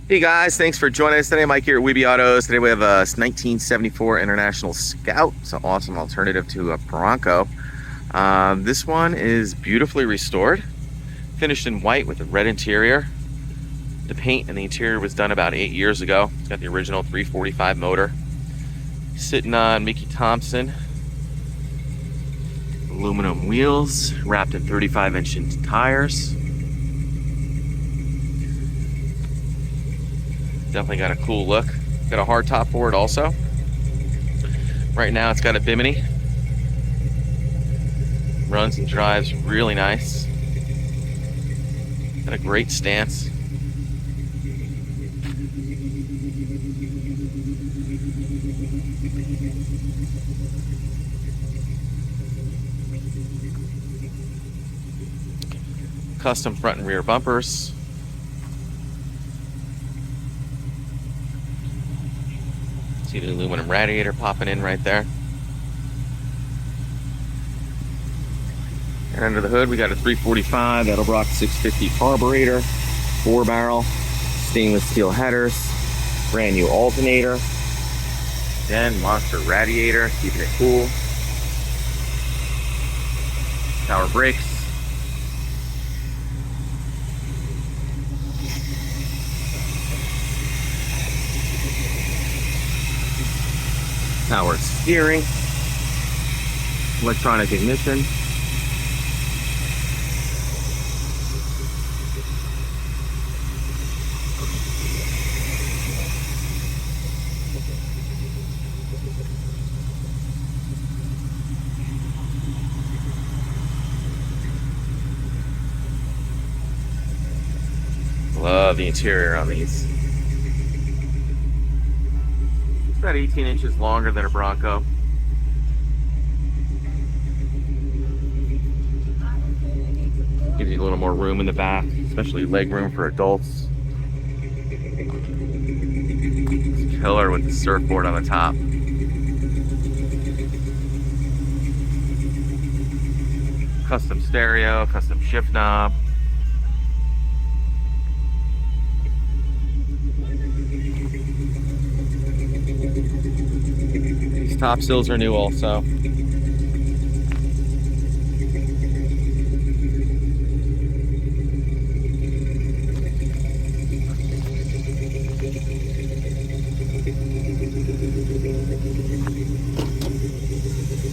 Hey guys, thanks for joining us today. Mike here at Weeby Autos. Today we have a 1974 International Scout. It's an awesome alternative to a Bronco. This one is beautifully restored, finished in white with a red interior. The paint and the interior was done about 8 years ago. It's got the original 345 motor. Sitting on Mickey Thompson aluminum wheels, wrapped in 35-inch tires. Definitely got a cool look. Got a hard top for it also. Right now it's got a Bimini. Runs and drives really nice. Got a great stance. Custom front and rear bumpers. See the aluminum radiator popping in right there. And under the hood we got a 345 Edelbrock 650 carburetor, 4-barrel, stainless steel headers, brand new alternator, then monster radiator, keeping it cool. Power brakes. Power steering, electronic ignition, love the interior on these. About 18 inches longer than a Bronco. Gives you a little more room in the back, especially leg room for adults. It's killer with the surfboard on the top. Custom stereo, custom shift knob. Top sills are new also.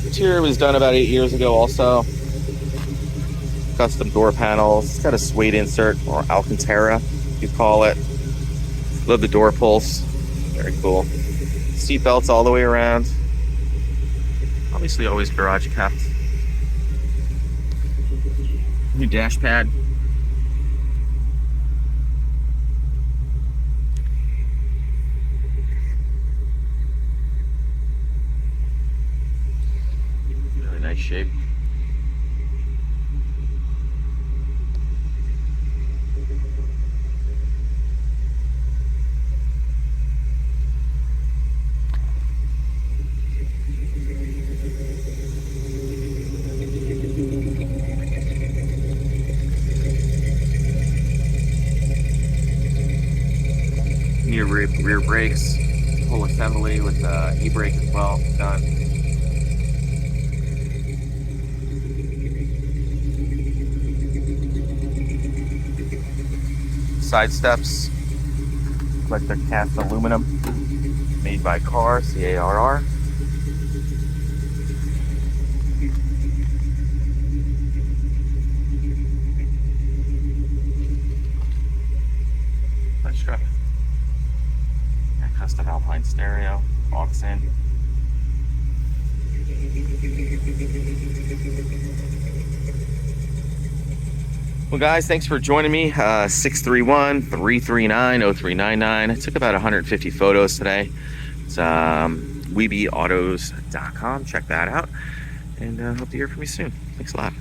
Interior was done about 8 years ago also. Custom door panels. It's got a Suede insert, or Alcantara, you call it. Love the door pulls. Very cool. Seat belts all the way around. Obviously always garage kept. New dash pad. Really nice shape. New rear brakes, full assembly with e-brake as well done. Side steps, electric cast aluminum, made by Carr, C-A-R-R. Strap. Custom Alpine stereo, Aux-In. Well guys, thanks for joining me. 631-339-0399. I took about 150 photos today. It's weebyautos.com. Check that out. And hope to hear from you soon. Thanks a lot.